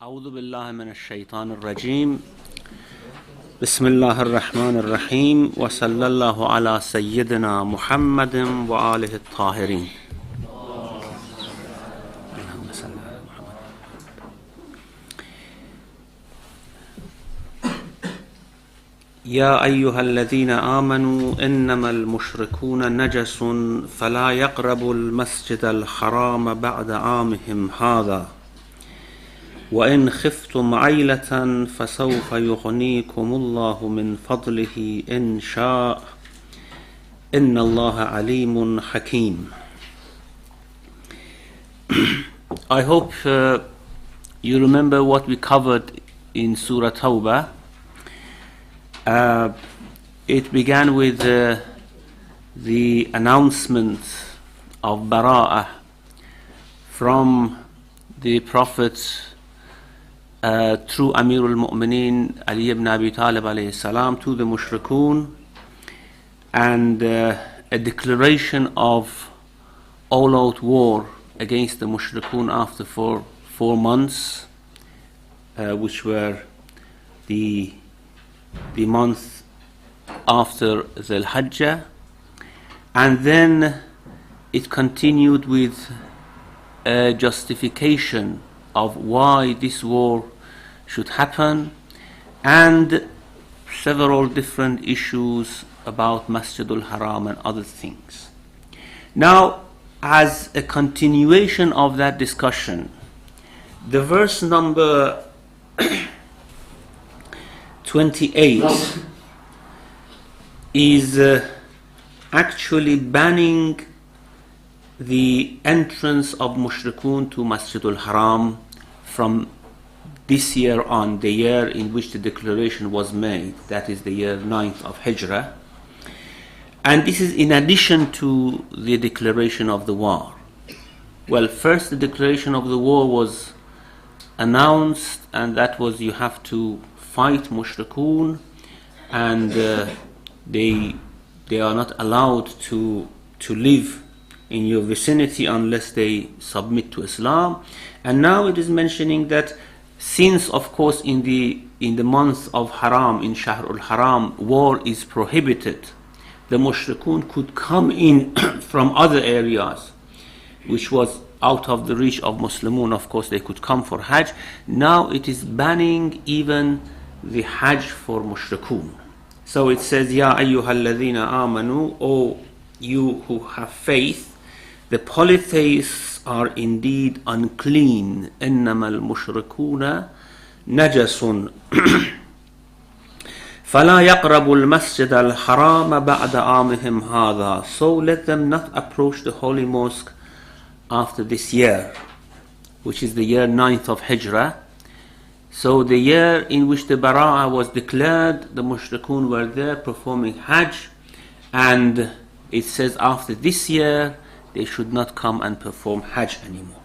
أعوذ بالله من الشيطان الرجيم بسم الله الرحمن الرحيم وصلى الله على سيدنا محمد وآله الطاهرين اللهم صل على محمد. يا أيها الذين آمنوا إنما المشركون نجس فلا يقربوا المسجد الحرام بعد عامهم هذا وإن خفتم عيلة فسوف يغنيكم الله من فضله إن شاء إن الله عليم حكيم. I hope you remember what we covered in Surah Tawba. It began with the announcement of Bara'ah from the Prophet through Amirul Mu'mineen Ali ibn Abi Talib alayhi salam to the Mushrikun, and a declaration of all-out war against the Mushrikun after four months, which were the month after Dhul Hajjah, and then it continued with a justification of why this war should happen, and several different issues about Masjidul Haram and other things. Now, as a continuation of that discussion, the verse number 28 is actually banning the entrance of Mushrikun to Masjidul Haram from this year on, the year in which the declaration was made, that is the year 9th of Hijrah. And this is in addition to the declaration of the war. Well, first the declaration of the war was announced, and that was you have to fight Mushrikun, and they are not allowed to live in your vicinity unless they submit to Islam. And now it is mentioning that since, of course, in the month of Haram, in Shahrul Haram, war is prohibited, the Mushrikun could come in from other areas, which was out of the reach of Muslimun. Of course, they could come for Hajj. Now it is banning even the Hajj for Mushrikun. So it says, Ya ayyuhalladhina amanu, O you who have faith, the polytheists are indeed unclean. إنما المشركون نجس فلا يقربوا المسجد الحرام بعد عامهم هذا. So let them not approach the holy mosque after this year, which is the year 9th of Hijrah. So the year in which the Bara'ah was declared, the Mushrikun were there performing Hajj, and it says after this year they should not come and perform Hajj anymore.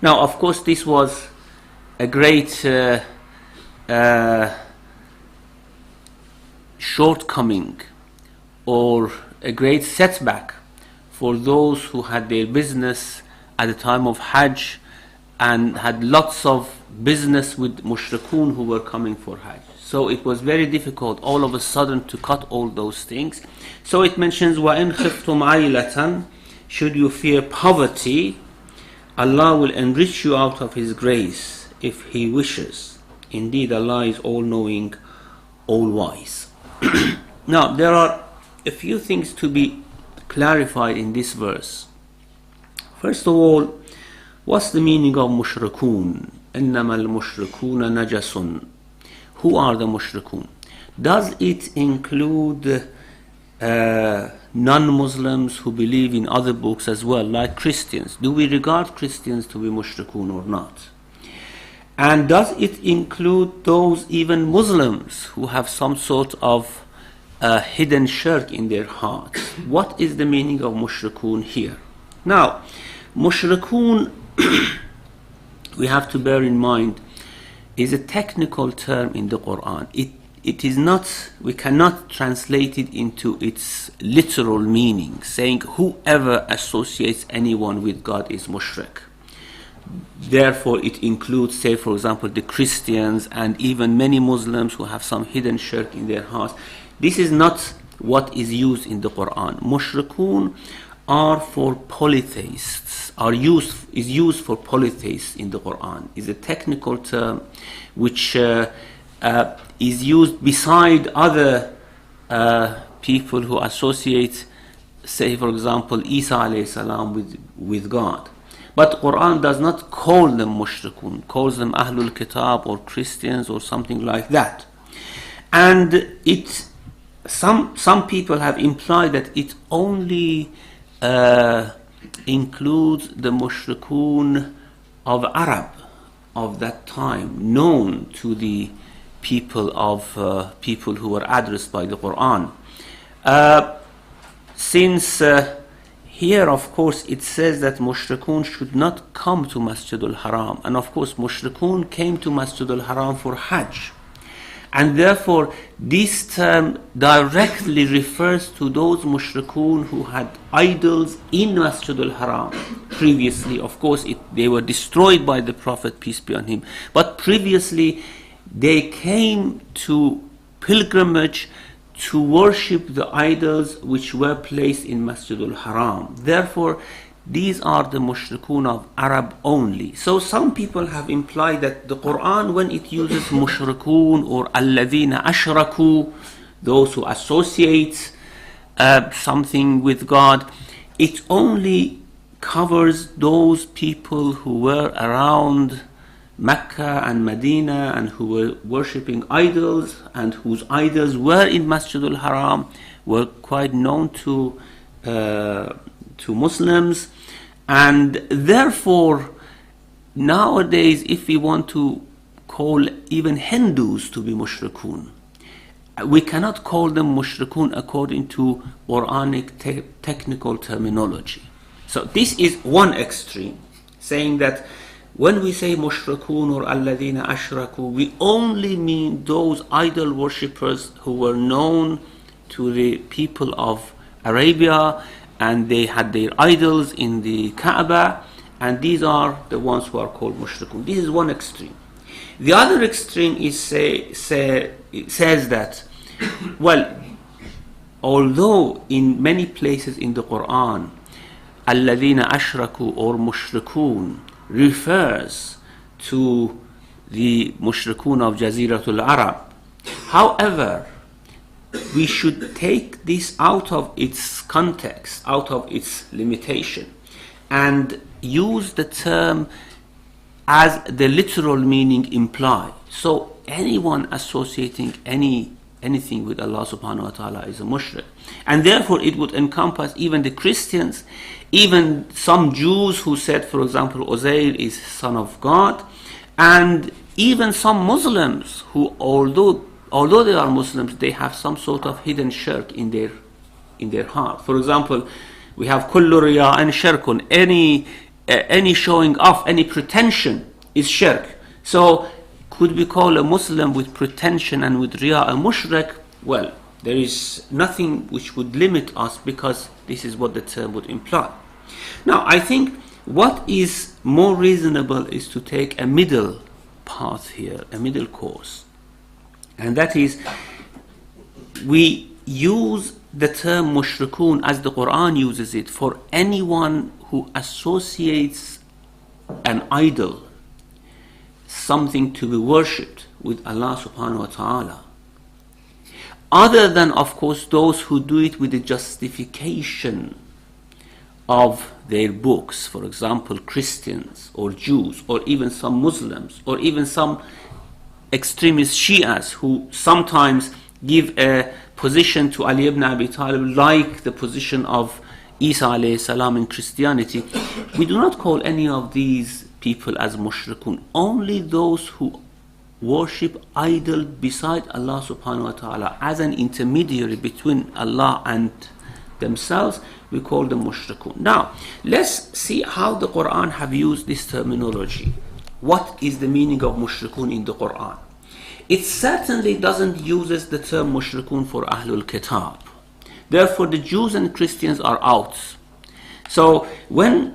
Now, of course, this was a great shortcoming or a great setback for those who had their business at the time of Hajj and had lots of business with Mushrikun who were coming for Hajj. So it was very difficult all of a sudden to cut all those things. So it mentions وَإِنْ خِفْتُمْ عَيْلَةً, should you fear poverty, Allah will enrich you out of His grace if He wishes. Indeed, Allah is all-knowing, all-wise. Now, there are a few things to be clarified in this verse. First of all, what's the meaning of mushrikun? إِنَّمَا الْمُشْرِكُونَ نَجَسٌ. Who are the mushrikun? Does it include non-Muslims who believe in other books as well, like Christians? Do we regard Christians to be mushrikun or not? And does it include those even Muslims who have some sort of hidden shirk in their hearts? What is the meaning of mushrikun here? Now, mushrikun, we have to bear in mind, is a technical term in the Quran. It is not, we cannot translate it into its literal meaning, saying whoever associates anyone with God is mushrik. therefore it includes, say for example, the Christians and even many Muslims who have some hidden shirk in their hearts. This is not what is used in the Quran. Mushrikun are for polytheists, is used for polytheists in the Quran. Is a technical term which is used beside other people who associate, say for example, Isa alayhi salam with God. But Quran does not call them mushrikun, calls them Ahlul Kitab or Christians or something like that. And some people have implied that it only includes the mushrikun of Arab of that time, known to the people who were addressed by the Quran. Since here, of course, it says that mushrikun should not come to Masjid al-Haram, and of course mushrikun came to Masjid al-Haram for Hajj, and therefore this term directly refers to those mushrikun who had idols in Masjid al-Haram previously. Of course they were destroyed by the Prophet, peace be on him, but previously they came to pilgrimage to worship the idols which were placed in Masjid al-Haram. Therefore, these are the mushrikun of Arab only. So some people have implied that the Quran, when it uses mushrikun or alladhina ashraku, those who associate something with God, it only covers those people who were around Mecca and Medina and who were worshipping idols and whose idols were in Masjid al-Haram, were quite known to Muslims. And therefore nowadays, if we want to call even Hindus to be mushrikun, we cannot call them mushrikun according to Quranic technical terminology. So this is one extreme, saying that when we say mushrikun or alladhina ashraku, we only mean those idol worshippers who were known to the people of Arabia, and they had their idols in the Kaaba, and these are the ones who are called mushrikun. This is one extreme. The other extreme is says that, well, although in many places in the Quran, alladhina ashraku or mushrikun refers to the mushrikun of Jaziratul Arab. However, we should take this out of its context, out of its limitation, and use the term as the literal meaning implies. So anyone associating anything with Allah subhanahu wa ta'ala is a mushrik. And therefore it would encompass even the Christians, even some Jews who said, for example, Uzair is son of God, and even some Muslims who, although they are Muslims, they have some sort of hidden shirk in their heart. For example, we have kullu riya and shirkun. Any showing off, any pretension is shirk. So could we call a Muslim with pretension and with riya a mushrik? Well, there is nothing which would limit us, because this is what the term would imply. Now, I think what is more reasonable is to take a middle path here, a middle course. And that is, we use the term mushrikun as the Quran uses it for anyone who associates an idol, something to be worshipped, with Allah subhanahu wa ta'ala. Other than, of course, those who do it with the justification of their books, for example, Christians or Jews or even some Muslims or even some extremist Shias who sometimes give a position to Ali ibn Abi Talib like the position of Isa alayhi salam in Christianity. We do not call any of these people as mushrikun. Only those who worship idol beside Allah subhanahu wa ta'ala as an intermediary between Allah and themselves, we call them mushrikun. Now, let's see how the Quran have used this terminology. What is the meaning of mushrikun in the Quran? It certainly doesn't use the term mushrikun for Ahlul Kitab. Therefore, the Jews and Christians are out. So when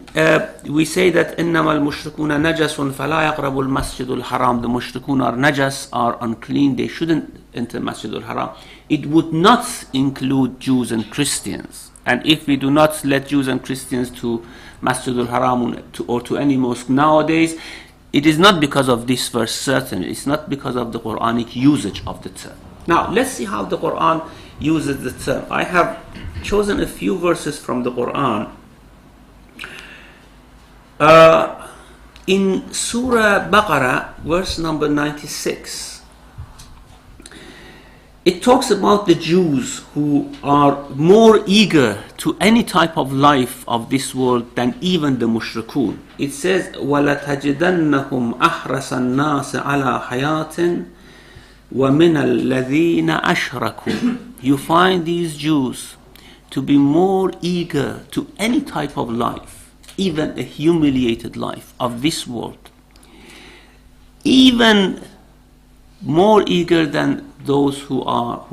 we say that إنما المشركون نجس فلا يقربوا المسجد الحرام, the mushrikun are najas, are unclean, they shouldn't enter Masjid al-Haram, it would not include Jews and Christians. And if we do not let Jews and Christians to Masjid al-Haram or to any mosque nowadays, it is not because of this verse, certainly. It's not because of the Quranic usage of the term. Now, let's see how the Quran uses the term. I have chosen a few verses from the Quran. In Surah Baqarah, verse number 96, it talks about the Jews who are more eager to any type of life of this world than even the mushrikun. It says, وَلَتَجِدَنَّهُمْ أَحْرَسَ النَّاسِ عَلَى حَيَاةٍ وَمِنَ الَّذِينَ أَشْرَكُوا. You find these Jews to be more eager to any type of life, even a humiliated life of this world, even more eager than those who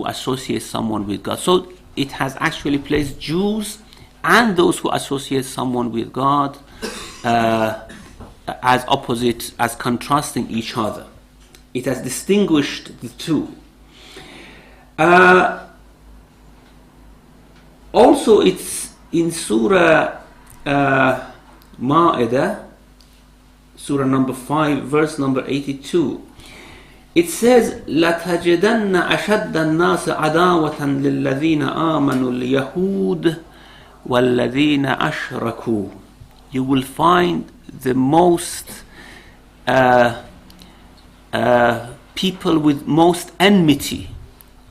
associate someone with God. So it has actually placed Jews and those who associate someone with God as opposite, as contrasting each other. It has distinguished the two. Also, it's in Surah Ma'idah, Surah number 5, verse number 82. It says, لَتَجِدَنَّ أَشَدَّ النَّاسِ عَدَاوَةً لِلَّذِينَ آمَنُوا الْيَهُودِ وَالَّذِينَ أَشْرَكُوا. You will find the most people with most enmity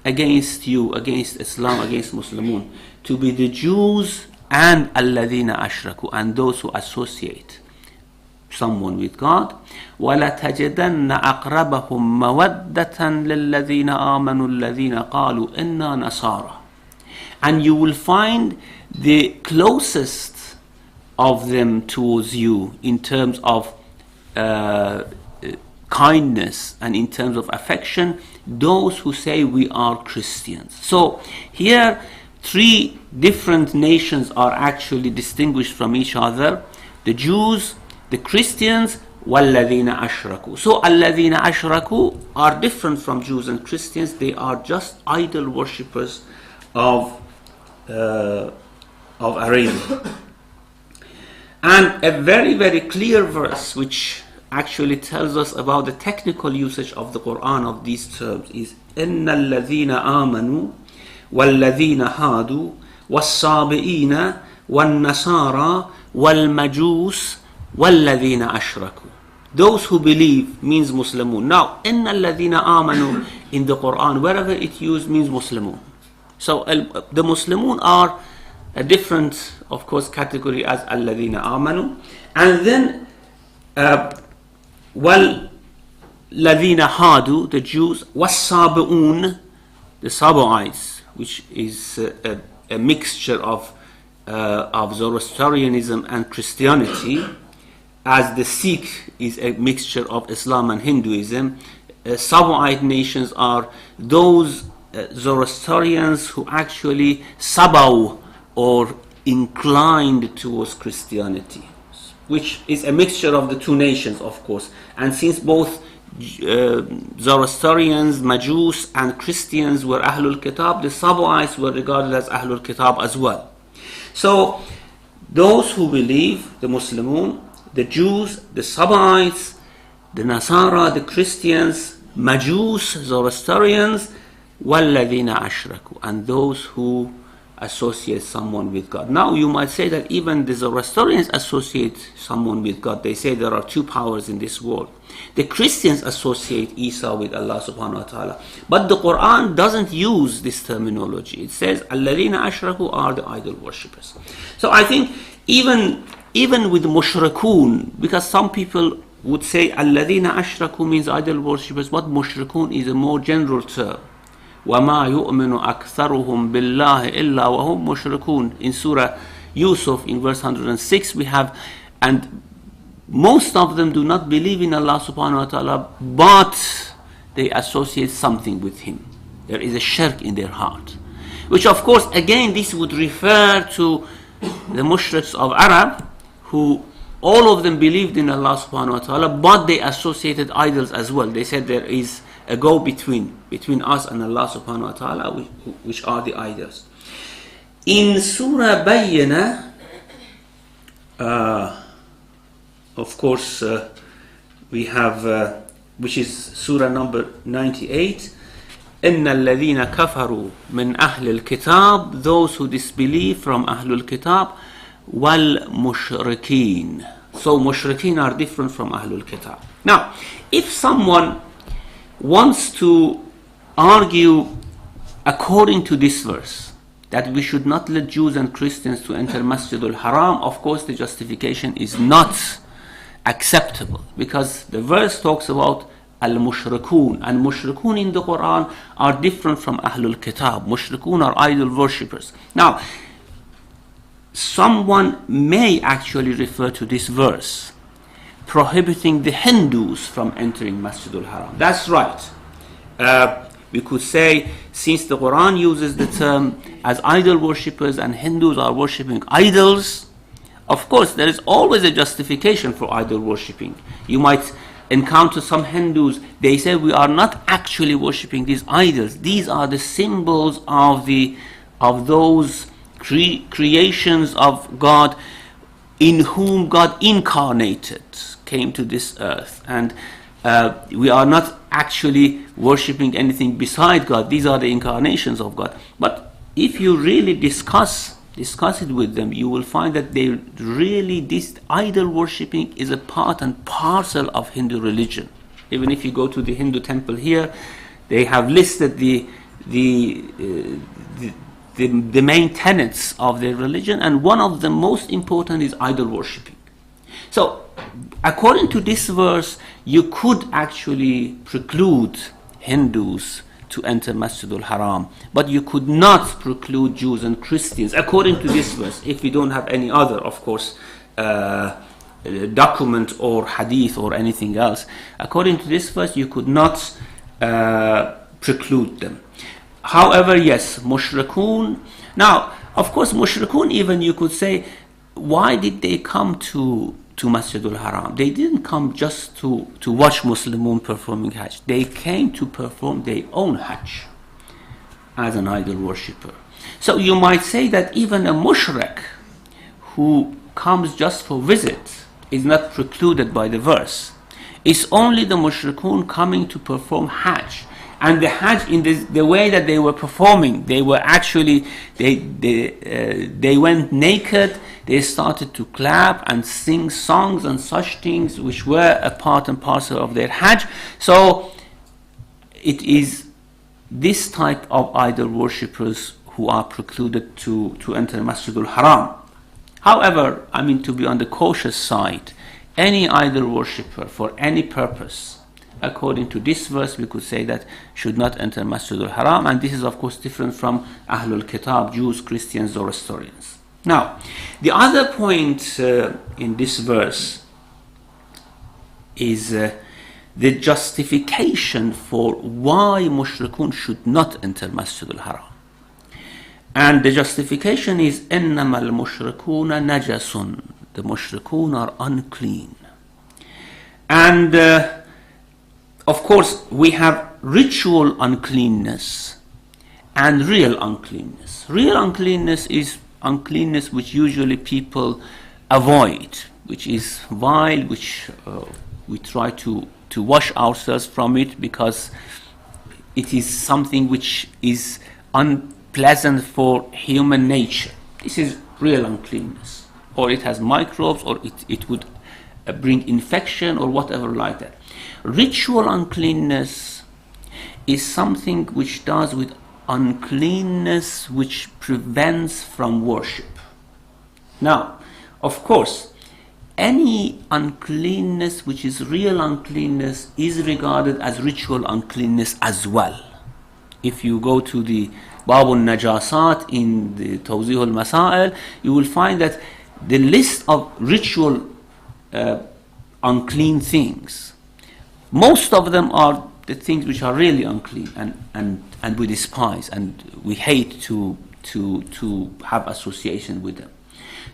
against you, against Islam, against Muslimun, to be the Jews and الَّذِينَ أَشْرَكُوا, and those who associate someone with God. وَلَتَجِدَنَّ أَقْرَبَهُمْ مَوَدَّةً لِلَّذِينَ آمَنُوا الَّذِينَ قَالُوا إِنَّا نَصَارَى. And you will find the closest of them towards you in terms of kindness and in terms of affection, those who say we are Christians. So here three different nations are actually distinguished from each other: the Jews, the Christians, وَالَّذِينَ أَشْرَكُوا. So الَّذِينَ أَشْرَكُوا are different from Jews and Christians. They are just idol worshippers of Arabia. And a very, very clear verse which actually tells us about the technical usage of the Quran of these terms is إِنَّ الَّذِينَ آمَنُوا وَالَّذِينَ هَادُوا وَالصَّابِئِينَ وَالنَّصَارَى وَالْمَجُوسِ وَالَّذِينَ أَشْرَكُوا. Those who believe means Muslimun. Now, إِنَّ الَّذِينَ آمَنُوا in the Quran, wherever it used, means Muslimun. So the Muslimun are a different, of course, category as الَّذِينَ آمَنُوا. And then وَالَّذِينَ هَادُوا, the Jews, وَالصَّابِئُونَ, the Saba'ites, which is a mixture of Zoroastrianism and Christianity, as the Sikh is a mixture of Islam and Hinduism. Saba'ite nations are those Zoroastrians who actually sabaw or inclined towards Christianity, which is a mixture of the two nations, of course. And since both Zoroastrians, Majus, and Christians were Ahlul Kitab, the Saba'ites were regarded as Ahlul Kitab as well. So those who believe, the Muslimun, the Jews, the Saba'ites, the Nasara, the Christians, Majus, Zoroastrians, وَالَّذِينَ أَشْرَكُوا, and those who associate someone with God. Now you might say that even the Zoroastrians associate someone with God. They say there are two powers in this world. The Christians associate Isa with Allah subhanahu wa ta'ala. But the Quran doesn't use this terminology. It says الَّذِينَ أَشْرَكُوا are the idol worshippers. So I think even with mushrikun, because some people would say الَّذِينَ أَشْرَكُوا means idol worshippers, but mushrikun is a more general term. وَمَا يُؤْمِنُ أَكْثَرُهُمْ بِاللَّهِ إِلَّا وَهُمْ مُشْرِكُونَ. In Surah Yusuf, in verse 106, we have, and most of them do not believe in Allah subhanahu wa ta'ala, but they associate something with Him. There is a shirk in their heart. Which of course, again, this would refer to the mushriks of Arab, who all of them believed in Allah subhanahu wa ta'ala, but they associated idols as well. They said there is a go-between between us and Allah subhanahu wa ta'ala, which are the idols. In Surah Bayyina, of course, we have, which is Surah number 98, إِنَّ الَّذِينَ كَفَرُوا مِنْ أَهْلِ الْكِتَابِ, those who disbelieve from Ahlul Kitab, وَالْمُشْرِكِينَ. So mushrikeen are different from Ahlul Kitab. Now, if someone wants to argue according to this verse, that we should not let Jews and Christians to enter Masjid al-Haram, of course the justification is not acceptable, because the verse talks about al-mushrikun, and mushrikun in the Quran are different from Ahlul Kitab. Mushrikun are idol worshippers. Now, someone may actually refer to this verse prohibiting the Hindus from entering Masjid al-Haram. That's right. We could say, since the Quran uses the term as idol worshippers and Hindus are worshipping idols, of course there is always a justification for idol worshipping. You might encounter some Hindus, they say we are not actually worshipping these idols. These are the symbols of those creations of God in whom God incarnated, came to this earth, and we are not actually worshipping anything beside God. These are the incarnations of God. But if you really discuss it with them, you will find that this idol worshipping is a part and parcel of Hindu religion. Even if you go to the Hindu temple here, they have listed the main tenets of their religion, and one of the most important is idol worshipping. So, according to this verse, you could actually preclude Hindus to enter Masjid al-Haram, but you could not preclude Jews and Christians, according to this verse, if we don't have any other, of course, document or hadith or anything else. According to this verse, you could not preclude them. However, yes, mushrikun. Now, of course, mushrikun, even you could say, why did they come to Masjid al-Haram? They didn't come just to watch Muslimun performing Hajj. They came to perform their own Hajj as an idol worshipper. So you might say that even a mushrik who comes just for visit is not precluded by the verse. It's only the mushrikun coming to perform Hajj. And the Hajj, in the way that they were performing, they were actually, they went naked, they started to clap and sing songs and such things, which were a part and parcel of their Hajj. So it is this type of idol worshippers who are precluded to enter Masjid al-Haram. However, I mean, to be on the cautious side, any idol worshipper for any purpose, according to this verse, we could say that should not enter Masjid al-Haram, and this is of course different from Ahlul Kitab, Jews, Christians, Zoroastrians. Now, the other point in this verse is the justification for why mushrikun should not enter Masjid al-Haram. And the justification is إِنَّمَا الْمُشْرِكُونَ نَجَسٌ. The mushrikun are unclean. And of course, we have ritual uncleanness and real uncleanness. Real uncleanness is uncleanness which usually people avoid, which is vile, which we try to wash ourselves from it because it is something which is unpleasant for human nature. This is real uncleanness. Or it has microbes, or it would bring infection or whatever like that. Ritual uncleanness is something which does with uncleanness which prevents from worship. Now, of course, any uncleanness which is real uncleanness is regarded as ritual uncleanness as well. If you go to the Bab al-Najasat in the Tawzih al-Masail, you will find that the list of ritual unclean things, most of them are the things which are really unclean and we despise and we hate to have association with them.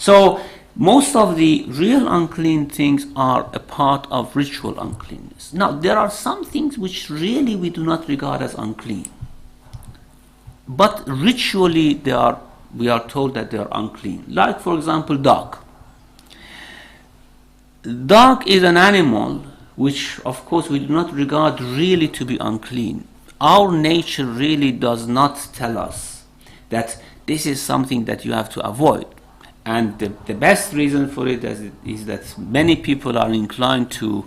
So most of the real unclean things are a part of ritual uncleanness. Now, there are some things which really we do not regard as unclean, but ritually we are told that they are unclean. Like, for example, dog. Dog is an animal which, of course, we do not regard really to be unclean. Our nature really does not tell us that this is something that you have to avoid. And the best reason for it is that many people are inclined to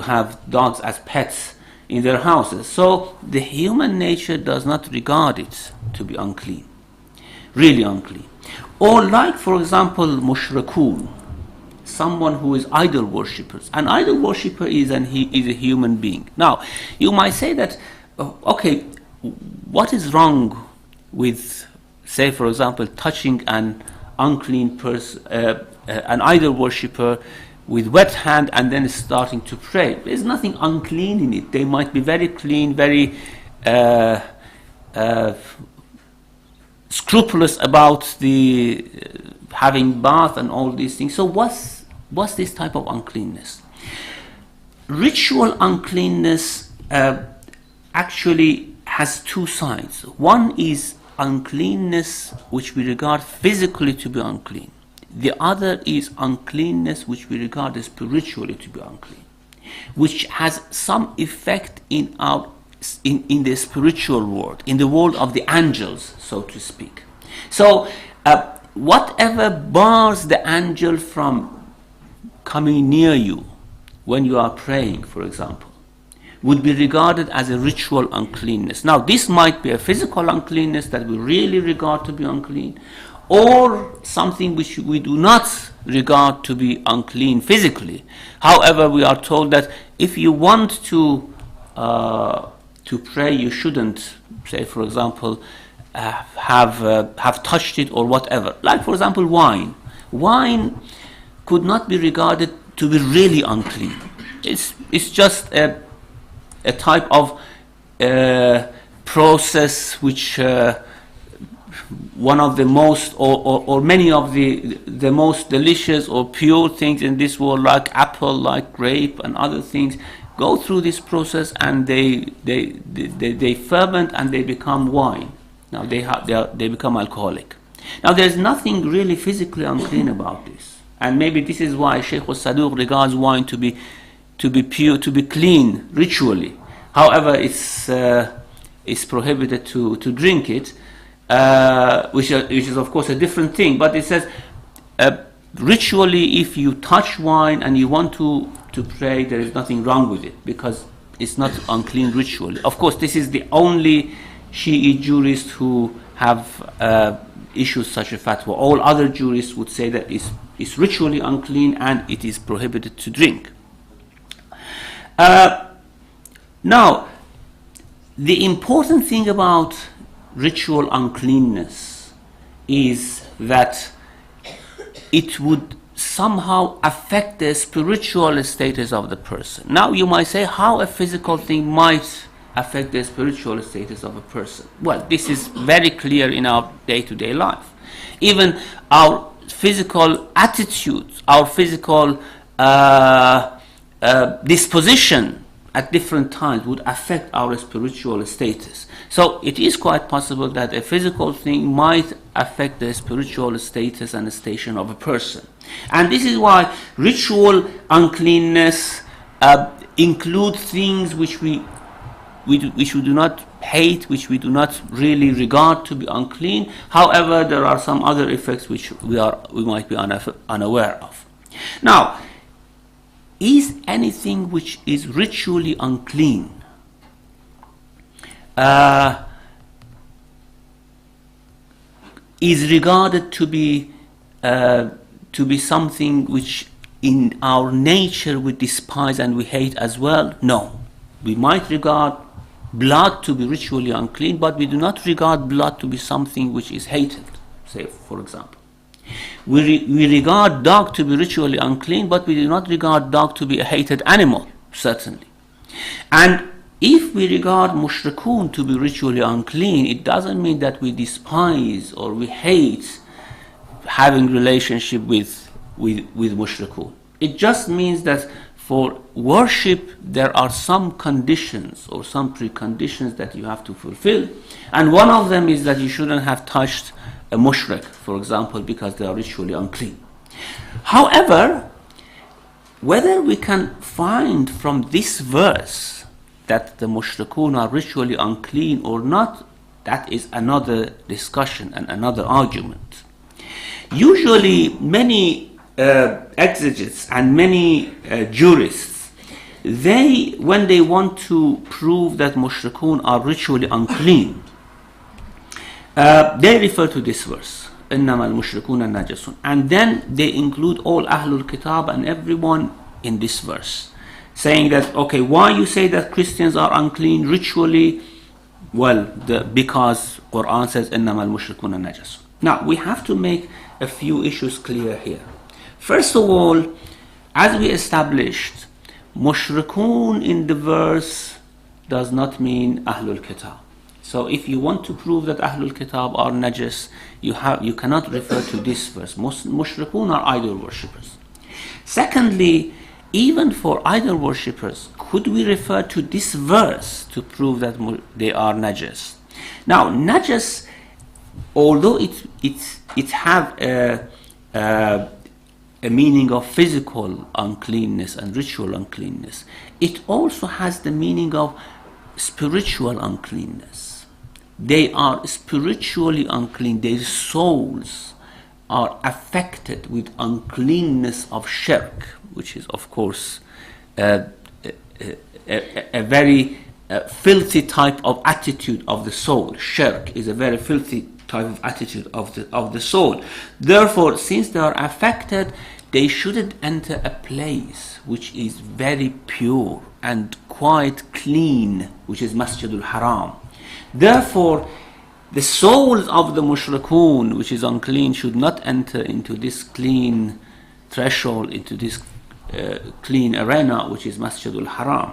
have dogs as pets in their houses. So the human nature does not regard it to be unclean, really unclean. Or like, for example, mushrikun, someone who is idol worshippers. An idol worshipper is a human being. Now, you might say that, okay, what is wrong with, say, for example, touching an unclean person, an idol worshipper with wet hand and then starting to pray? There's nothing unclean in it. They might be very clean, very scrupulous about the having bath and all these things. So what's this type of uncleanness? Ritual uncleanness actually has two sides. One is uncleanness which we regard physically to be unclean. The other is uncleanness which we regard as spiritually to be unclean, which has some effect in the spiritual world, in the world of the angels, so to speak. So whatever bars the angel from coming near you when you are praying, for example, would be regarded as a ritual uncleanness. Now, this might be a physical uncleanness that we really regard to be unclean, or something which we do not regard to be unclean physically. However, we are told that if you want to pray, you shouldn't, say, for example, have touched it or whatever. Like, for example, wine. Wine could not be regarded to be really unclean. It's just a type of process which one of the most or many of the most delicious or pure things in this world, like apple, like grape and other things, go through this process and they ferment and they become wine. Now they become alcoholic. Now there's nothing really physically unclean about this, and maybe this is why Shaykh al-Saduq regards wine to be pure, to be clean ritually. However, it's prohibited to drink it, which is of course a different thing. But it says ritually, if you touch wine and you want to pray, there is nothing wrong with it because it's not unclean ritually. Of course, this is the only Shi'i jurists who have issued such a fatwa. All other jurists would say that it's ritually unclean and it is prohibited to drink. Now, the important thing about ritual uncleanness is that it would somehow affect the spiritual status of the person. Now, you might say how a physical thing might affect the spiritual status of a person. Well, this is very clear in our day-to-day life. Even our physical attitudes, our physical disposition at different times would affect our spiritual status. So it is quite possible that a physical thing might affect the spiritual status and the station of a person. And this is why ritual uncleanness includes things which we do not hate, which we do not really regard to be unclean. However, there are some other effects which we might be unaware of. Now, is anything which is ritually unclean is regarded to be something which in our nature we despise and we hate as well? No. We might regard blood to be ritually unclean, but we do not regard blood to be something which is hated, say, for example. We regard dog to be ritually unclean, but we do not regard dog to be a hated animal, certainly. And if we regard mushrikun to be ritually unclean, it doesn't mean that we despise or we hate having relationship with mushrikun. It just means that for worship there are some conditions or some preconditions that you have to fulfill, and one of them is that you shouldn't have touched a mushrik, for example, because they are ritually unclean. However, whether we can find from this verse that the mushrikun are ritually unclean or not, that is another discussion and another argument. Usually many exegetes and many jurists, when they want to prove that mushrikun are ritually unclean, they refer to this verse, إنما المشركون نجس, and then they include all Ahlul Kitab and everyone in this verse, saying that, okay, why you say that Christians are unclean ritually? Well, because Quran says إنما المشركون نجس. Now we have to make a few issues clear here. First of all, as we established, mushrikun in the verse does not mean Ahlul Kitab. So if you want to prove that Ahlul Kitab are najis, you cannot refer to this verse. Mushrikun are idol worshippers. Secondly, even for idol worshippers, could we refer to this verse to prove that they are najis? Now, najis, although it have a meaning of physical uncleanness and ritual uncleanness, it also has the meaning of spiritual uncleanness. They are spiritually unclean. Their souls are affected with uncleanness of shirk, which is of course a very filthy type of attitude of the soul. Shirk is a very filthy type of attitude of the soul. Therefore, since they are affected, they shouldn't enter a place which is very pure and quite clean, which is Masjidul Haram. Therefore, the souls of the mushrikun, which is unclean, should not enter into this clean threshold, into this clean arena, which is Masjidul Haram.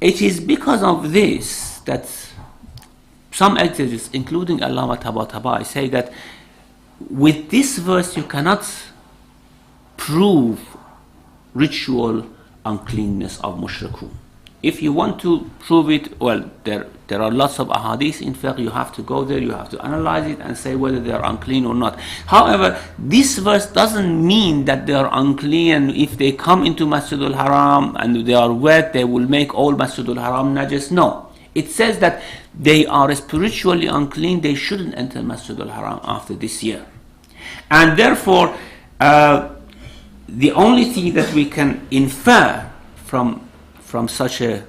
It is because of this that some exegetes, including Allama Tabatabai, say that with this verse you cannot prove ritual uncleanness of mushrikun. If you want to prove it, well, there are lots of ahadith in fiqh. You have to go there, you have to analyze it and say whether they are unclean or not. However, this verse doesn't mean that they are unclean, and if they come into Masjidul Haram and they are wet, they will make all Masjidul Haram najis. No. It says that they are spiritually unclean, they shouldn't enter Masjidul Haram after this year. And therefore, the only thing that we can infer from such a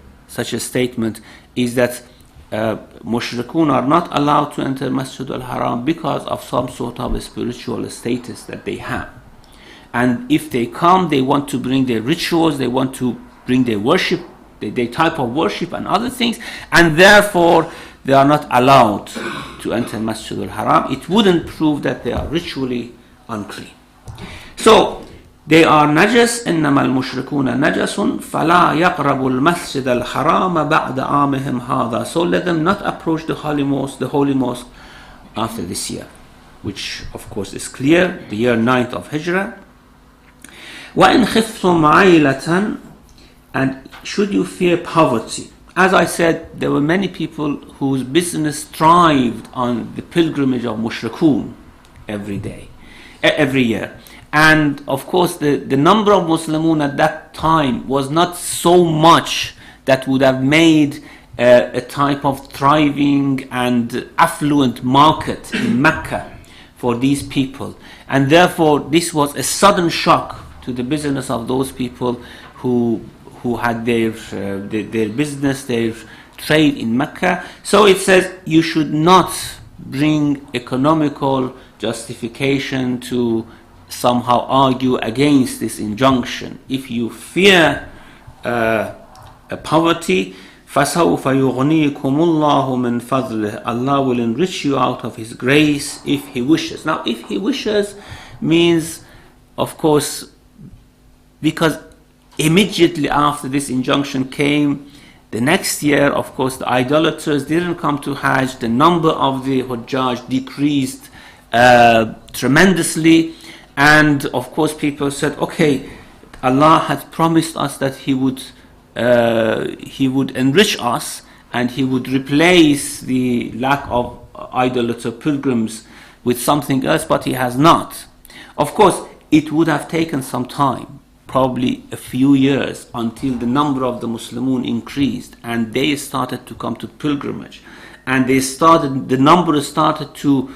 statement is that mushrikun are not allowed to enter Masjid al-Haram because of some sort of a spiritual status that they have. And if they come, they want to bring their rituals, they want to bring their worship, their type of worship and other things, and therefore they are not allowed to enter Masjid al-Haram. It wouldn't prove that they are ritually unclean. So, they are najas, إنما المشركون نجس فلا يقربوا المسجد الحرام بعد عامهم هذا. So let them not approach the holy mosque after this year, which of course is clear, the year 9th of Hijrah. وإن خفتم عيلة, and should you fear poverty. As I said, there were many people whose business thrived on the pilgrimage of mushrikun every year. And of course, the number of Muslimun at that time was not so much that would have made a type of thriving and affluent market in Mecca for these people. And therefore, this was a sudden shock to the business of those people who had their business, their trade in Mecca. So it says you should not bring economical justification to somehow argue against this injunction. If you fear poverty, فَسَوْفَ يُغْنِيكُمُ اللَّهُ مِنْ فَضْلِهِ, Allah will enrich you out of His grace if He wishes. Now, if He wishes means, of course, because immediately after this injunction came, the next year, of course, the idolaters didn't come to Hajj, the number of the Hujjaj decreased tremendously. And of course people said, okay, Allah had promised us that He would enrich us and He would replace the lack of idolater pilgrims with something else, but He has not. Of course, it would have taken some time, probably a few years, until the number of the Muslimun increased and they started to come to pilgrimage, and the number started to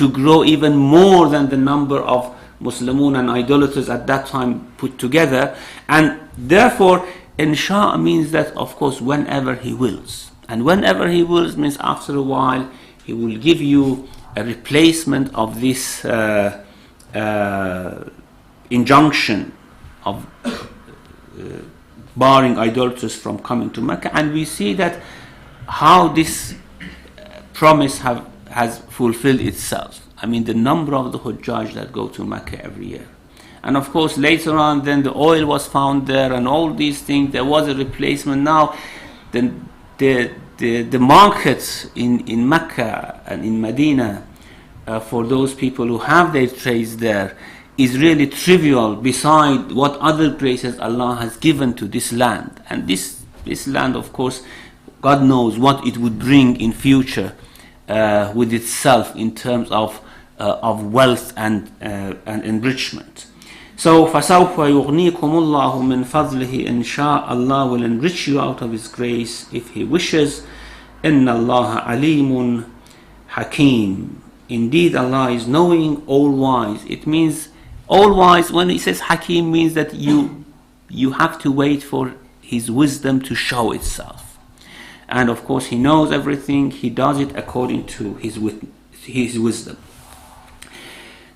grow even more than the number of Muslimun and idolaters at that time put together. And therefore, insha means that, of course, whenever He wills. And whenever He wills means after a while He will give you a replacement of this injunction of barring idolaters from coming to Mecca. And we see that how this promise has fulfilled itself. I mean, the number of the Hujjaj that go to Mecca every year. And of course, later on, then the oil was found there and all these things. There was a replacement. Now, the market in Mecca and in Medina for those people who have their trades there is really trivial beside what other graces Allah has given to this land. And this land, of course, God knows what it would bring in future with itself in terms of wealth and enrichment. So فَسَوْفَ يُغْنِيكُمُ اللَّهُ مِنْ فَضْلِهِ إِنْ شَاءَ Allah will enrich you out of His grace if He wishes. إِنَّ اللَّهَ عَلِيمٌ حَكِيمٌ. Indeed, Allah is knowing, all-wise. It means all-wise. When He says Hakim, means that you have to wait for His wisdom to show itself. And of course, He knows everything. He does it according to His wisdom.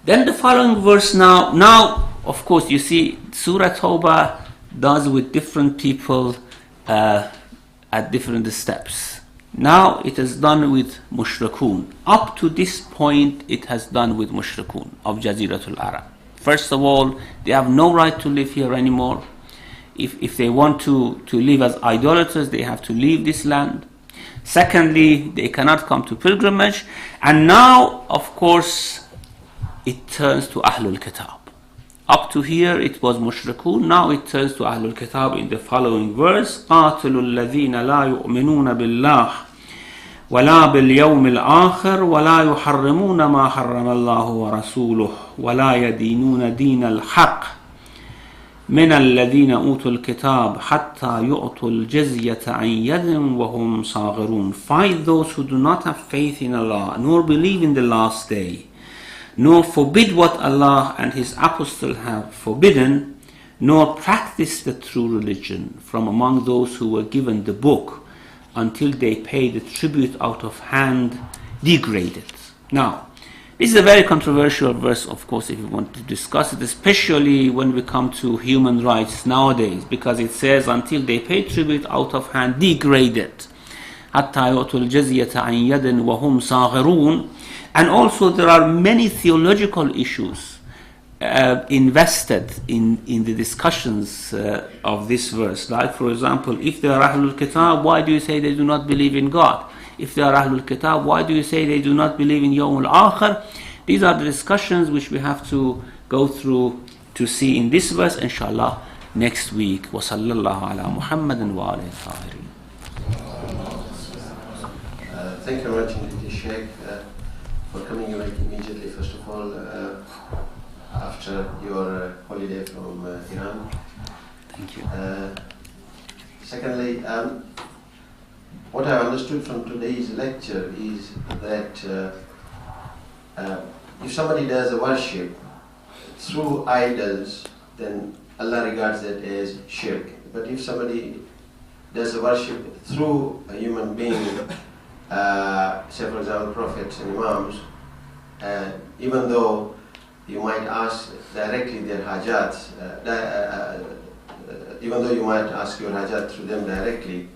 Then the following verse now, of course, you see, Surah Tawba does with different people at different steps. Now it has done with mushrikun. Up to this point, it has done with mushrikun of Jaziratul Arab. First of all, they have no right to live here anymore. If they want to live as idolaters, they have to leave this land. Secondly, they cannot come to pilgrimage. And now, of course, it turns to Ahlul Kitab. Up to here, it was mushrikun. Now it turns to Ahlul Kitab in the following verse. قَاتِلُوا الَّذِينَ لَا يُؤْمِنُونَ بِاللَّهِ وَلَا بِالْيَوْمِ الْآخِرِ وَلَا يُحَرِّمُونَ مَا حَرَّمَ اللَّهُ وَرَسُولُهُ وَلَا يَدِينُونَ دِينَ الْحَقِّ مِنَ الَّذِينَ أُوتُوا الْكِتَابَ حَتَّى يُعْطُوا الْجِزْيَةَ عَنْ يَدٍ وَهُمْ صَاغِرُونَ. Fight those who do not have faith in Allah, nor believe in the last day, nor forbid what Allah and His apostle have forbidden, nor practice the true religion from among those who were given the book until they pay the tribute out of hand degraded. Now, this is a very controversial verse, of course, if you want to discuss it, especially when we come to human rights nowadays, because it says until they pay tribute out of hand degraded. حَتَّى يُعْطُوا الْجِزْيَةَ عَنْ يَدٍ وَهُمْ صَاغِرُونَ. And also there are many theological issues invested in the discussions of this verse. Like, for example, if they are Ahlul Kitab, why do you say they do not believe in God? If they are Ahlul Kitab, why do you say they do not believe in Yawm al-Akhir? These are the discussions which we have to go through to see in this verse, inshallah, next week. وَصَلَّى اللَّهُ عَلَى مُحَمَّدٍ وَعَلَيْهِ الطَّاهِرِينَ. Thank you very much indeed, Sheikh, for coming like immediately, first of all, after your holiday from Iran. Thank you. Secondly, what I understood from today's lecture is that if somebody does a worship through idols, then Allah regards that as shirk. But if somebody does a worship through a human being, say for example prophets and imams, even though you might ask directly their hajats, even though you might ask your hajat through them directly,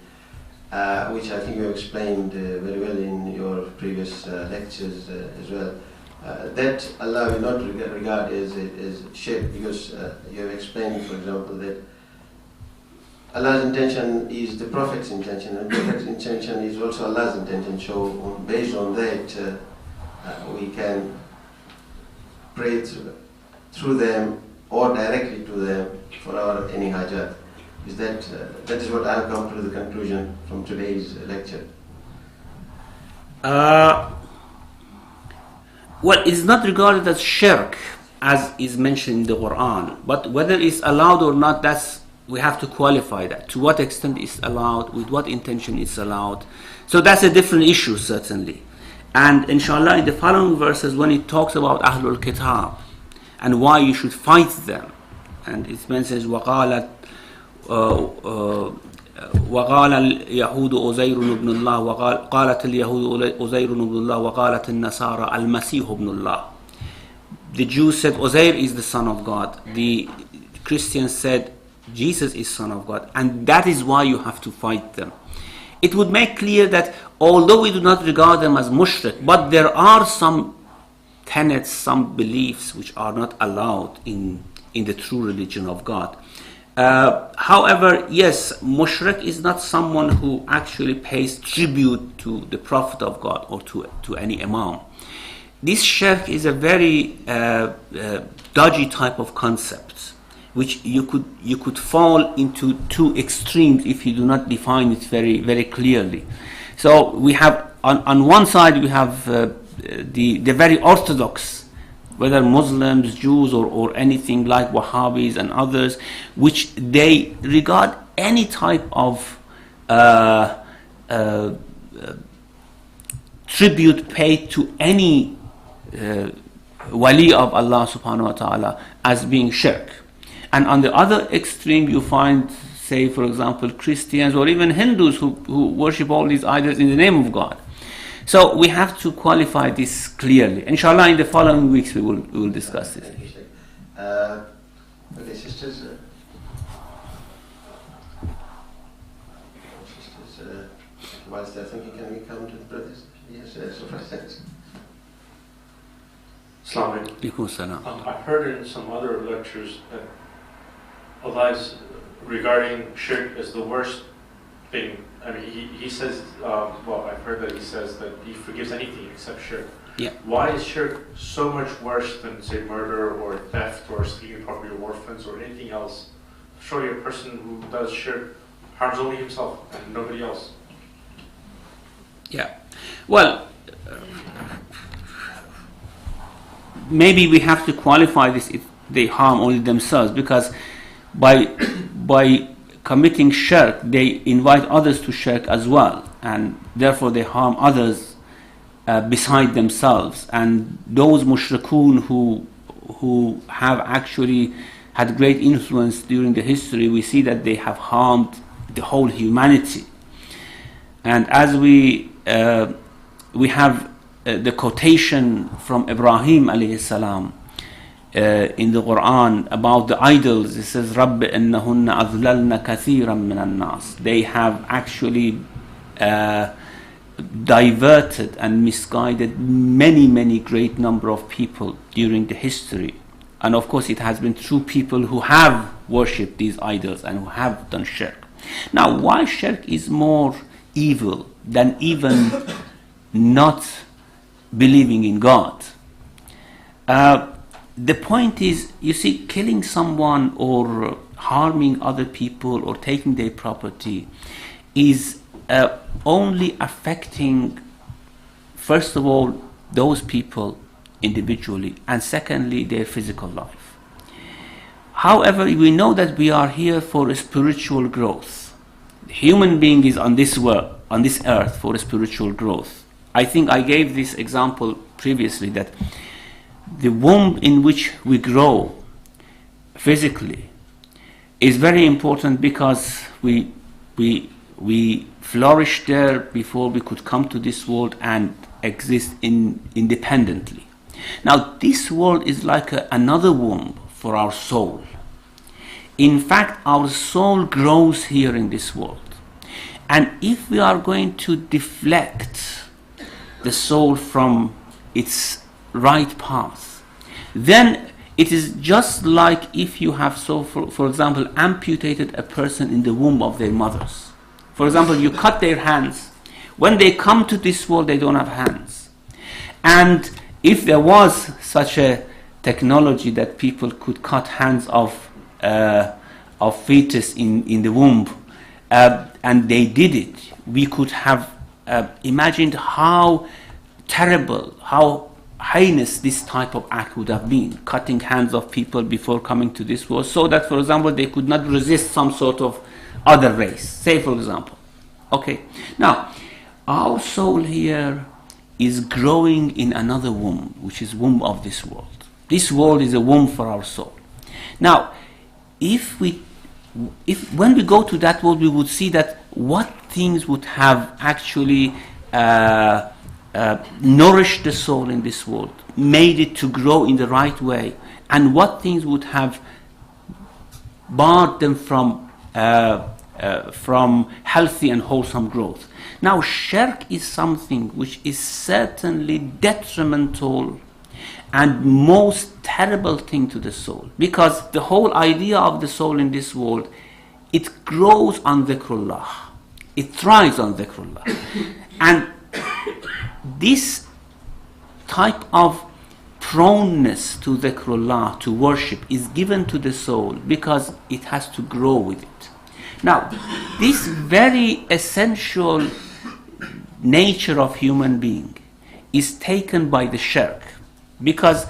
which I think you explained very well in your previous lectures as well, that Allah will not regard as shirk, because you have explained, for example, that Allah's intention is the Prophet's intention, and the Prophet's intention is also Allah's intention. So based on that, we can pray through them or directly to them for our any hajat. Is that is what I've come to the conclusion from today's lecture. Well, it's not regarded as shirk as is mentioned in the Quran, but whether it's allowed or not, we have to qualify that. To what extent it's allowed, with what intention it's allowed. So that's a different issue, certainly. And inshallah, in the following verses, when it talks about Ahlul Kitab and why you should fight them, and it mentions وَقَالَ اليهود أزير ابن الله وقالت اليهود أزير ابن الله وقالت النصارى المسيح ابن الله. The Jews said Uzair is the son of God. The Christians said Jesus is son of God, and that is why you have to fight them. It would make clear that although we do not regard them as mushrik, but there are some tenets, some beliefs which are not allowed in the true religion of God. However, yes, mushrik is not someone who actually pays tribute to the Prophet of God or to any imam. This shirk is a very dodgy type of concept, which you could fall into two extremes if you do not define it very, very clearly. So we have on one side we have the very orthodox, whether Muslims, Jews, or anything like Wahhabis and others, which they regard any type of tribute paid to any wali of Allah subhanahu wa ta'ala as being shirk. And on the other extreme you find, say for example, Christians or even Hindus who worship all these idols in the name of God. So we have to qualify this clearly. Inshallah, in the following weeks we will discuss this. Okay, sisters, whilst they're thinking, can we come to the brothers? Yes, so for instance. Assalamu alaikum. I've heard in some other lectures that Allah is regarding shirk as the worst thing. I mean, he says, well, I've heard that he says that he forgives anything except shirk. Yeah. Why is shirk so much worse than, say, murder or theft or stealing property of orphans or anything else? Surely a person who does shirk harms only himself and nobody else. Yeah. Well, maybe we have to qualify this if they harm only themselves, because by committing shirk, they invite others to shirk as well, and therefore they harm others beside themselves. And those mushrikun who have actually had great influence during the history, we see that they have harmed the whole humanity. And as we have the quotation from Ibrahim alayhi salam in the Quran about the idols. It says, "Rabbi innahunna adlalna kathiran min an-nas." They have actually diverted and misguided many great number of people during the history. And of course it has been through people who have worshipped these idols and who have done shirk. Now, why shirk is more evil than even not believing in God? The point is, you see, killing someone or harming other people or taking their property is only affecting, first of all, those people individually, and secondly, their physical life. However, we know that we are here for a spiritual growth. The human being is on this world, on this earth, for a spiritual growth. I think I gave this example previously, that the womb in which we grow physically is very important, because we flourished there before we could come to this world and exist independently. Now, this world is like another womb for our soul. In fact, our soul grows here in this world. And if we are going to deflect the soul from its right path, then it is just like if you have, for example, amputated a person in the womb of their mothers. For example, you cut their hands. When they come to this world, they don't have hands. And if there was such a technology that people could cut hands of fetus in the womb, and they did it, we could have imagined how terrible, how heinous this type of act would have been, cutting hands of people before coming to this world, so that, for example, they could not resist some sort of other race, say for example. Okay, now our soul here is growing in another womb, which is womb of this world. This world is a womb for our soul. Now, if when we go to that world, we would see that what things would have actually nourished the soul in this world, made it to grow in the right way, and what things would have barred them from healthy and wholesome growth. Now, shirk is something which is certainly detrimental and most terrible thing to the soul, because the whole idea of the soul in this world, it grows on dhikrullah, it thrives on dhikrullah. And this type of proneness to dhikrullah, to worship, is given to the soul because it has to grow with it. Now, this very essential nature of human being is taken by the shirk, because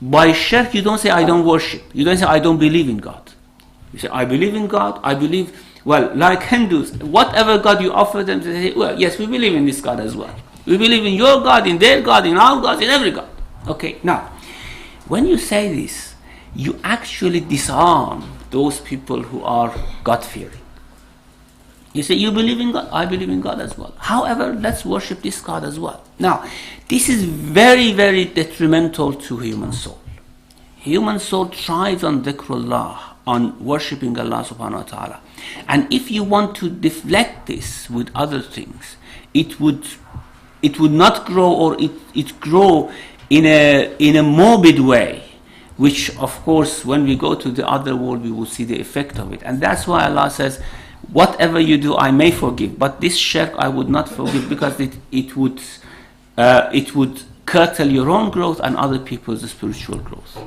by shirk you don't say I don't worship, you don't say I don't believe in God. You say I believe in God, I believe, well, like Hindus, whatever God you offer them, they say, well, yes, we believe in this God as well. We believe in your God, in their God, in our God, in every God. Okay, now, when you say this, you actually disarm those people who are God-fearing. You say, you believe in God, I believe in God as well. However, let's worship this God as well. Now, this is very, very detrimental to human soul. Human soul thrives on dhikrullah, on worshipping Allah subhanahu wa ta'ala. And if you want to deflect this with other things, it would not grow, or it grow in a morbid way, which of course when we go to the other world we will see the effect of it. And that's why Allah says, whatever you do I may forgive, but this shirk I would not forgive, because it would curtail your own growth and other people's spiritual growth.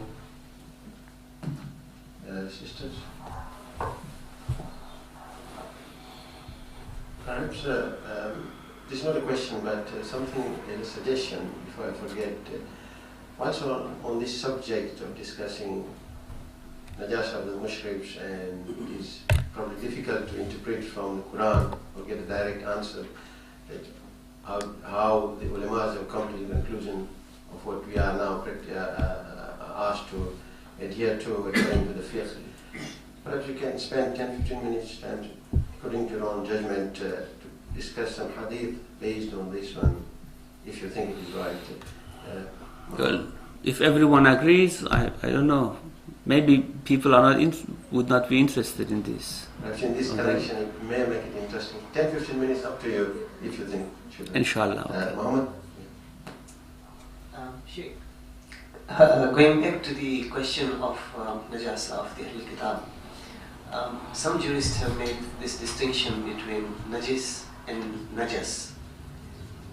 Sisters, perhaps this is not a question, but something, a suggestion before I forget. Also on this subject of discussing najasa of the mushriks, and it is probably difficult to interpret from the Quran or get a direct answer, that how the ulamas have come to the conclusion of what we are now asked to adhere to according to the fiqh. Perhaps you can spend 10-15 minutes time, according to your own judgment, to discuss some hadith based on this one, if you think it is right. Well, if everyone agrees, I don't know. Maybe people are would not be interested in this. Perhaps in this connection, it may make it interesting. 10-15 minutes, up to you, if you think it should be. Inshallah. Okay. Muhammad? Sheikh, going back to the question of najasa of the Ahl Kitab, some jurists have made this distinction between najis and najas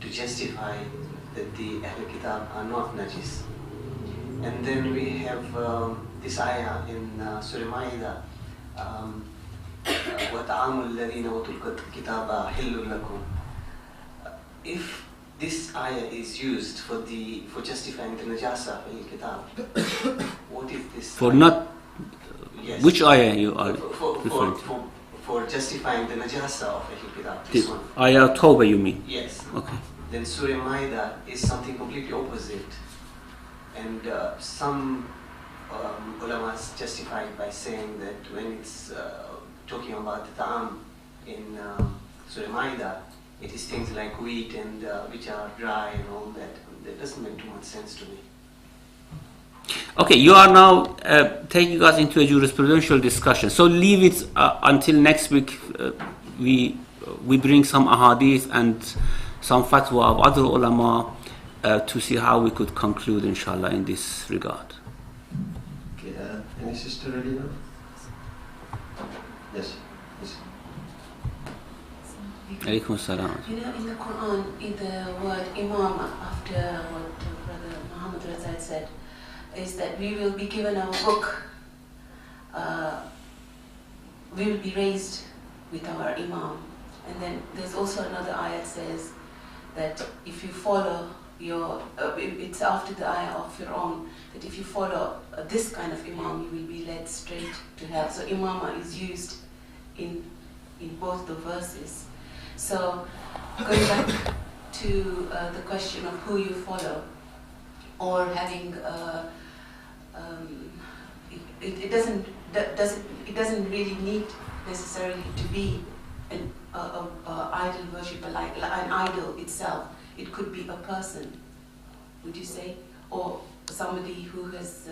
to justify that the Ahl Kitab are not najis. And then we have this ayah in Surah Ma'idah, وَتَعَامُ الَّذِينَ أُوتُوا الْكِتَابَ حِلٌّ لَكُمْ. If this ayah is used for justifying the najasa of Ahl Kitab, what is this? For not, yes. Which ayah you are referring to? For justifying the najasa of Ahl Kitab, this one. Ayah Tawba, you mean? Yes. Okay. Then Surah Ma'idah is something completely opposite. And some ulamas justify it by saying that when it's talking about the ta'am in Surah Ma'idah, it is things like wheat and which are dry and all that. That doesn't make too much sense to me. Okay, you are now taking us into a jurisprudential discussion. So leave it until next week. We bring some ahadith and some fatwa of other ulama to see how we could conclude, inshallah, in this regard. Okay, any sister ready now? Yes. Alaikum salam. You know, in the Quran, in the word imam, after what Brother Muhammad Raza said, is that we will be given our book, we will be raised with our Imam. And then there's also another ayat says that if you follow your, it's after the ayah of Fir'aun, that if you follow this kind of Imam, you will be led straight to hell. So Imama is used in both the verses. So going back to the question of who you follow, or having it doesn't really need necessarily to be an idol worshipper, like an idol itself. It could be a person, would you say, or somebody who has.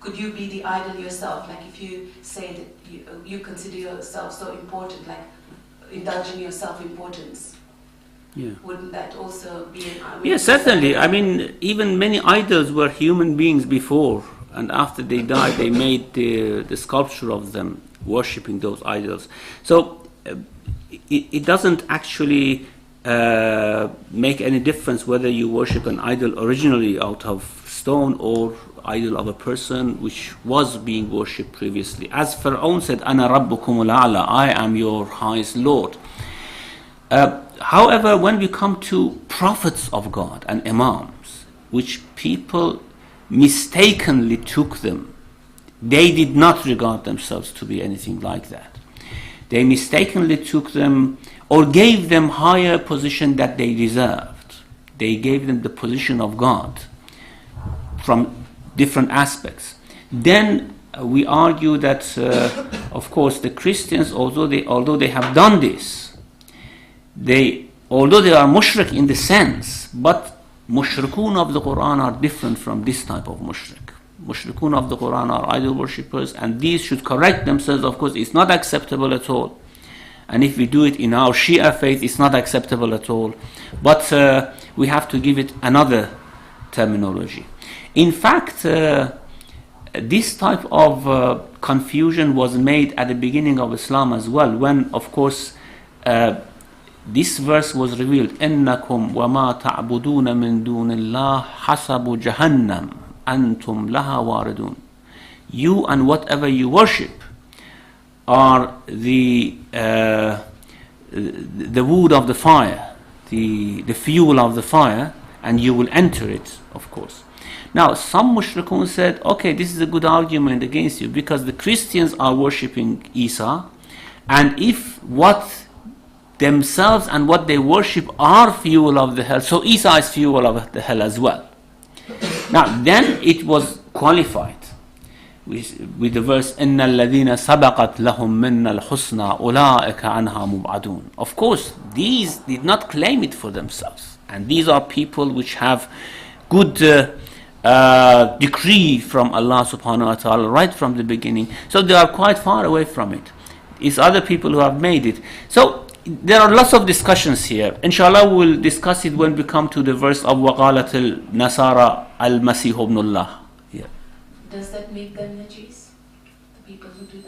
Could you be the idol yourself? Like if you say that you consider yourself so important, like indulging your self-importance. Yeah. Wouldn't that also be an idol? Yes, certainly. I mean, even many idols were human beings before, and after they died, they made the sculpture of them, worshipping those idols. So it doesn't actually make any difference whether you worship an idol originally out of stone or idol of a person which was being worshipped previously. As Fir'aun said, "Ana rabbukum al-a'la," I am your highest Lord. However, when we come to prophets of God and imams, which people mistakenly took them, they did not regard themselves to be anything like that. They mistakenly took them or gave them higher position that they deserved. They gave them the position of God from different aspects. Then we argue that, of course, the Christians, although they have done this, although they are mushrik in the sense, but mushrikun of the Quran are different from this type of mushrik. Mushrikun of the Quran are idol worshippers, and these should correct themselves. Of course, it's not acceptable at all. And if we do it in our Shia faith, it's not acceptable at all. But we have to give it another terminology. In fact, this type of confusion was made at the beginning of Islam as well, when, of course, this verse was revealed. إِنَّكُمْ وَمَا تَعْبُدُونَ مِن دُونِ اللَّهِ حَسَبُ جَهَنَّمْ أَنْتُمْ لَهَا وَارِدُونَ. You and whatever you worship are the wood of the fire, the fuel of the fire, and you will enter it, of course. Now, some mushrikun said, okay, this is a good argument against you, because the Christians are worshipping Isa, and if what themselves and what they worship are fuel of the hell, so Isa is fuel of the hell as well. Now, then it was qualified with the verse, إِنَّ الَّذِينَ سَبَقَتْ لَهُم مِّنَّ الْحُسْنَى أُولَٰئِكَ عَنْهَا مُبْعَدُونَ. Of course, these did not claim it for themselves, and these are people which have good decree from Allah subhanahu wa ta'ala right from the beginning, so they are quite far away from it. It's other people who have made it. So there are lots of discussions here. Inshallah, we will discuss it when we come to the verse of وَقَالَتِ النَّصَارَى الْمَسِيحُ ابْنُ اللَّهِ. Yeah. Does that make them najis, the people who do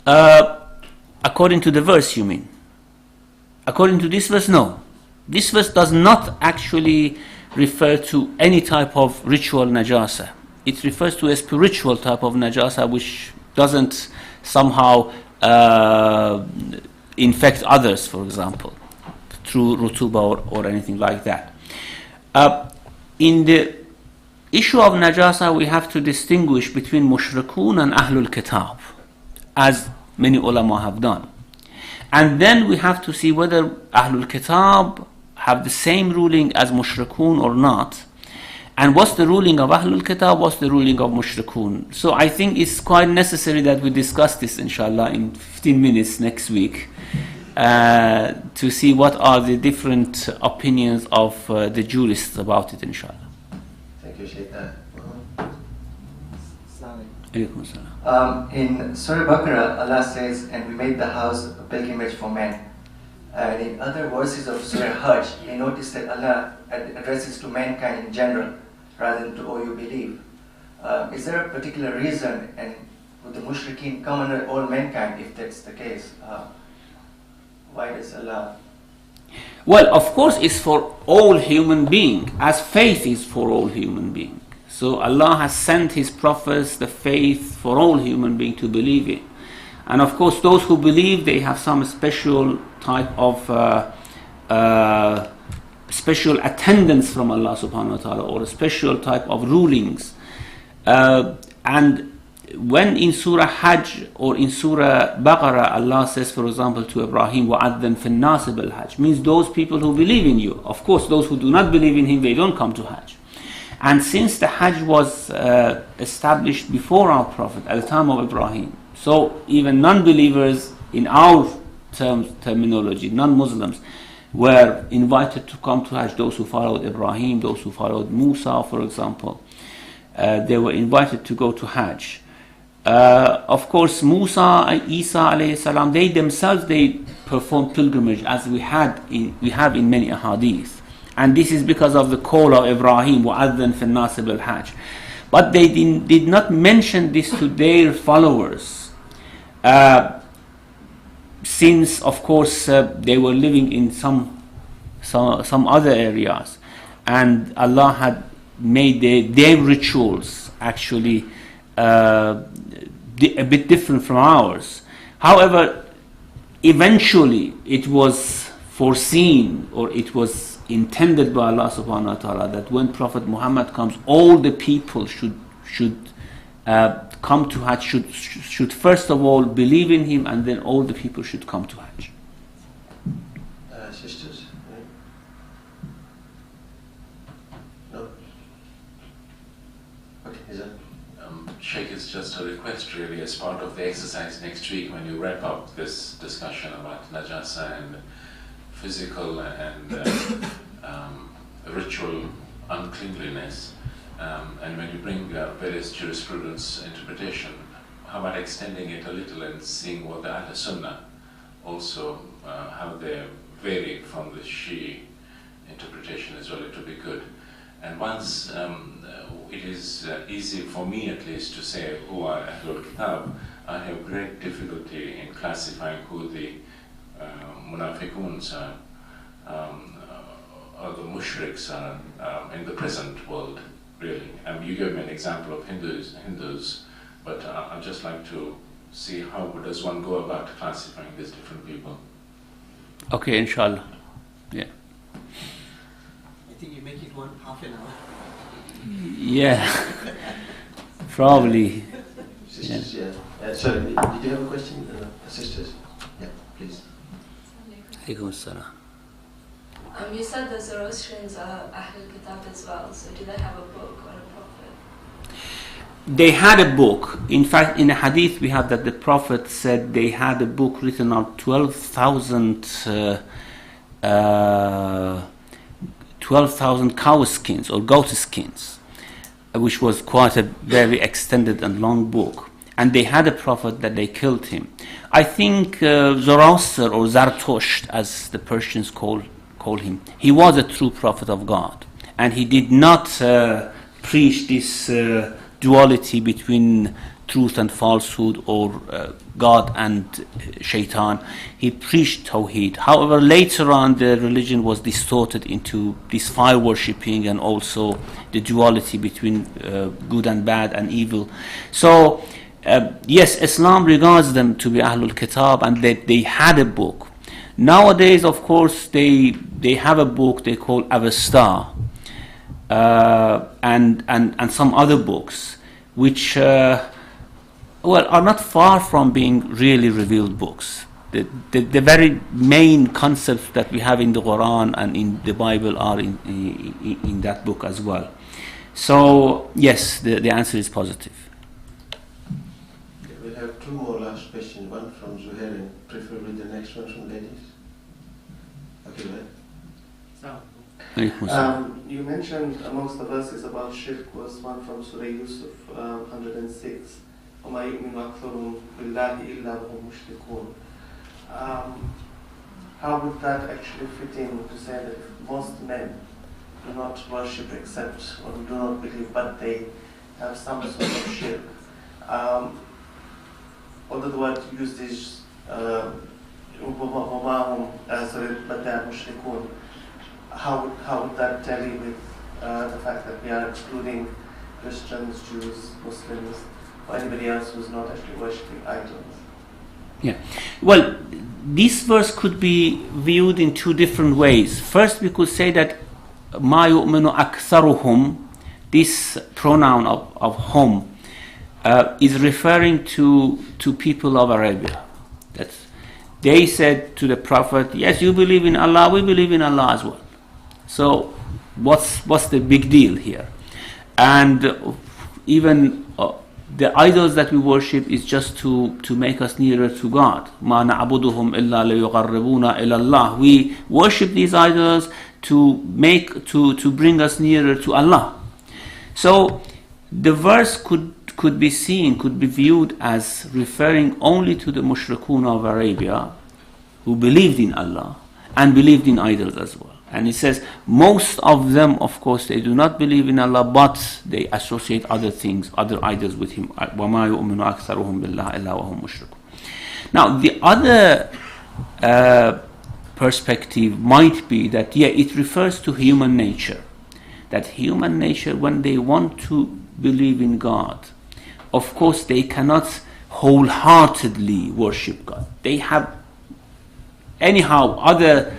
that? According to the verse, you mean? According to this verse, no. This verse does not actually refer to any type of ritual najasa. It refers to a spiritual type of najasa which doesn't somehow infect others, for example, through rutuba or anything like that. In the issue of najasa, we have to distinguish between mushrikun and ahlul kitab, as many ulama have done. And then we have to see whether ahlul kitab have the same ruling as mushrikun or not. And what's the ruling of ahlul kitab, what's the ruling of mushrikun? So I think it's quite necessary that we discuss this, inshallah, in 15 minutes next week, to see what are the different opinions of the jurists about it, inshallah. Thank you, Shaykh. In Surah Baqarah, Allah says, "And we made the house a pilgrimage for men." And in other verses of Surah Hajj, we notice that Allah addresses to mankind in general, rather than to "Oh, you believe." Is there a particular reason, and would the mushrikeen come under all mankind if that's the case? Why does Allah Well, of course, it's for all human beings, as faith is for all human beings. So Allah has sent His prophets, the faith for all human beings to believe in. And of course, those who believe, they have some special type of special attendance from Allah subhanahu wa ta'ala, or a special type of rulings. And when in Surah Hajj or in Surah Baqarah, Allah says, for example, to Ibrahim, وَعَذَّنْ فِي النَّاسِ بِالْحَجِّ, means those people who believe in you. Of course, those who do not believe in Him, they don't come to Hajj. And since the Hajj was established before our Prophet, at the time of Ibrahim, so even non-believers in our terminology, non-Muslims, were invited to come to Hajj. Those who followed Ibrahim, those who followed Musa, for example, they were invited to go to Hajj. Of course, Musa and Isa alayhi salam, they themselves, they performed pilgrimage, as we have in many ahadith. And this is because of the call of Ibrahim, وَأَذَّنْ فِي النَّاسِ بِالْحَجِّ. But they did not mention this to their followers, since, of course, they were living in some other areas, and Allah had made their rituals actually a bit different from ours. However, eventually it was foreseen, or it was intended by Allah subhanahu wa ta'ala, that when Prophet Muhammad comes, all the people should come to Hajj, should first of all believe in him, and then all the people should come to Hajj. Sisters? No? Okay, is that? Sheikh, it's just a request really, as part of the exercise next week when you wrap up this discussion about najasa and physical and ritual uncleanliness, and when you bring various jurisprudence interpretation, how about extending it a little and seeing what the Ahl Sunnah also, how they vary from the Shia interpretation as well? It would be good. And once it is easy for me at least to say who are Ahlul Kitab, I have great difficulty in classifying who the Munafiquns are, or the Mushriks are in the present world, really. You gave me an example of Hindus, but I'd just like to see how does one go about classifying these different people. Okay, inshallah. Yeah. I think you make it half an hour. Yeah. Probably. Sisters, yeah. Sorry, did you have a question? Sisters? Yeah, please. Alaikum assalam. You said the Zoroastrians are Ahlul Kitab as well, so do they have a book or a prophet? They had a book. In fact, in a hadith we have that the Prophet said they had a book written on 12,000 cow skins or goat skins, which was quite a very extended and long book. And they had a prophet that they killed him. I think Zoroaster, or Zartosht as the Persians call him, he was a true prophet of God, and he did not preach this duality between truth and falsehood, or God and Shaitan. He preached Tawheed. However, later on the religion was distorted into this fire worshipping, and also the duality between good and bad and evil. So yes, Islam regards them to be Ahlul Kitab, and they had a book. Nowadays, of course, they have a book they call Avesta, and some other books, which are not far from being really revealed books. The very main concepts that we have in the Quran and in the Bible are in that book as well. So yes, the answer is positive. We'll have two more last questions, one from Zuhair and preferably the next one from ladies. Okay, right? You mentioned amongst the verses about shirk was one from Surah Yusuf 106. وَمَا يُؤْمِنُ أَكْثَرُهُمْ بِاللَّهِ إِلَّا وَهُمْ مُشْرِكُونَ. How would that actually fit in to say that if most men do not worship except, or do not believe, but they have some sort of shirk? Although the word used is but they are mushrikun. How would that tally with the fact that we are excluding Christians, Jews, Muslims, or anybody else who's not actually worshipping idols? Yeah. Well, this verse could be viewed in two different ways. First, we could say that مَا يُؤْمِنُ أَكْثَرُهُمْ, this pronoun of hum, is referring to people of Arabia. They said to the Prophet, yes, you believe in Allah, we believe in Allah as well. So what's the big deal here? And even the idols that we worship is just to make us nearer to God. مَا نَعْبُدُهُمْ إِلَّا لِيُقَرِّبُونَ إِلَى اللَّهِ. We worship these idols to bring us nearer to Allah. So the verse could be seen, could be viewed as referring only to the mushrikun of Arabia who believed in Allah and believed in idols as well. And it says most of them, of course, they do not believe in Allah, but they associate other things, other idols with Him. وَمَا يُؤْمِنُ أَكْثَرُهُمْ بِاللَّهِ إِلَّا وَهُمْ مُشْرِكُونَ. Now, the other perspective might be that, yeah, it refers to human nature. That human nature, when they want to believe in God, of course, they cannot wholeheartedly worship God. They have, anyhow, other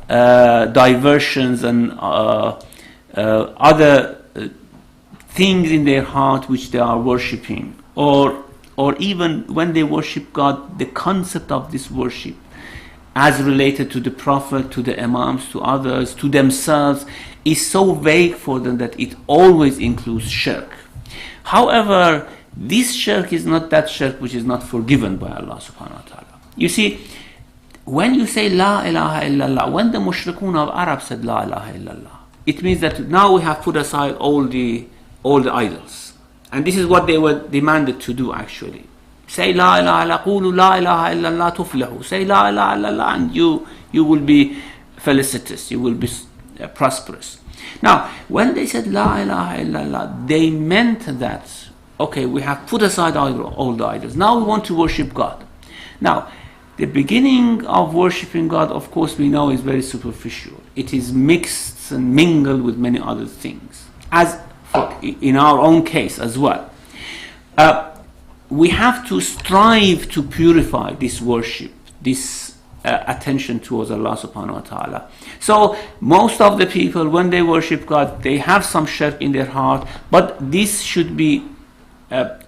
diversions and other things in their heart which they are worshipping. Or even when they worship God, the concept of this worship as related to the Prophet, to the Imams, to others, to themselves, is so vague for them that it always includes shirk. However, this shirk is not that shirk which is not forgiven by Allah subhanahu wa ta'ala. You see, when you say La ilaha illallah, when the mushrikun of Arab said La ilaha illallah, it means that now we have put aside all the idols. And this is what they were demanded to do actually. Say La ilaha illallah, qulu La ilaha illallah tuflihu. Say La ilaha illallah and you will be felicitous, you will be prosperous. Now, when they said La ilaha illallah, they meant that, okay, we have put aside all the idols. Now we want to worship God. Now, the beginning of worshipping God, of course, we know is very superficial. It is mixed and mingled with many other things, as in our own case as well. We have to strive to purify this worship, this attention towards Allah subhanahu wa ta'ala. So most of the people, when they worship God, they have some shirk in their heart, but this should be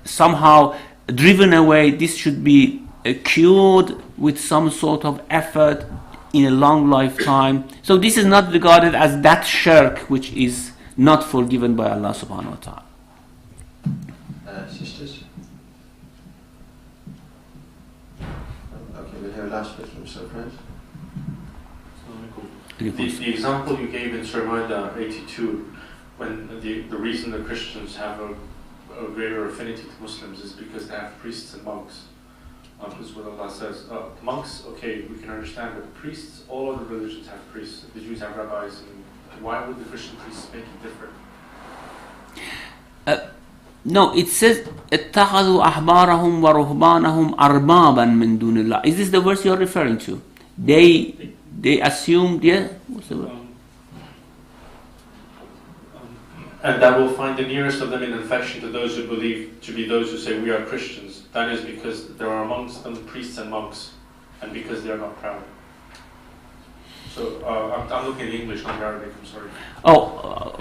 somehow driven away. This should be cured with some sort of effort in a long lifetime. So this is not regarded as that shirk which is not forgiven by Allah subhanahu wa ta'ala. Sisters? Okay, we'll have a last question from Surprise. The example you gave in Surah 82, when the reason the Christians have a greater affinity to Muslims is because they have priests and monks. This is what Allah says. Monks, okay, we can understand, but priests, all other religions have priests. The Jews have rabbis, and why would the Christian priests make it different? No, it says اتخذوا أحبارهم ورهبانهم أربابا من دون الله. Is this the verse you are referring to? They assumed, yeah? What's the word? And that will find the nearest of them in affection to those who believe to be those who say we are Christians. That is because there are amongst them priests and monks, and because they are not proud. So I'm looking at the English, not the Arabic. I'm sorry. Oh,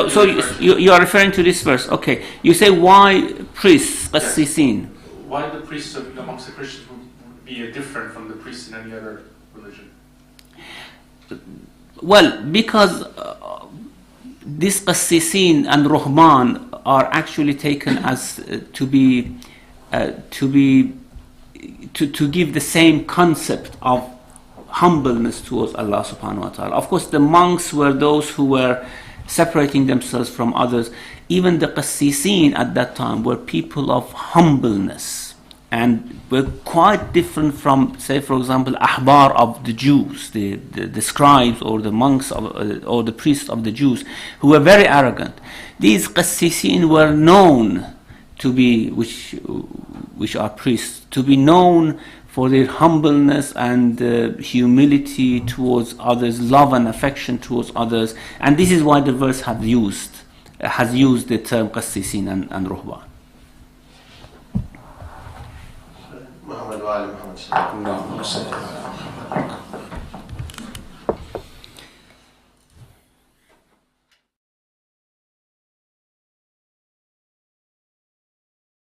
so you are referring to this verse? Okay. You say why priests, qassisin? Why the priests amongst the Christians would be different from the priests in any other religion? Well, because this qassisin and ruhban are actually taken as to give the same concept of humbleness towards Allah subhanahu wa ta'ala. Of course, the monks were those who were separating themselves from others. Even the qassisin at that time were people of humbleness and were quite different from, say, for example, ahbar of the Jews, the scribes or the monks or the priests of the Jews, who were very arrogant. These qassisin were known to be, which are priests, to be known for their humbleness and humility towards others, love and affection towards others. And this is why the verse has used the term qassisin and ruhban. Muhammad wa ali Muhammad.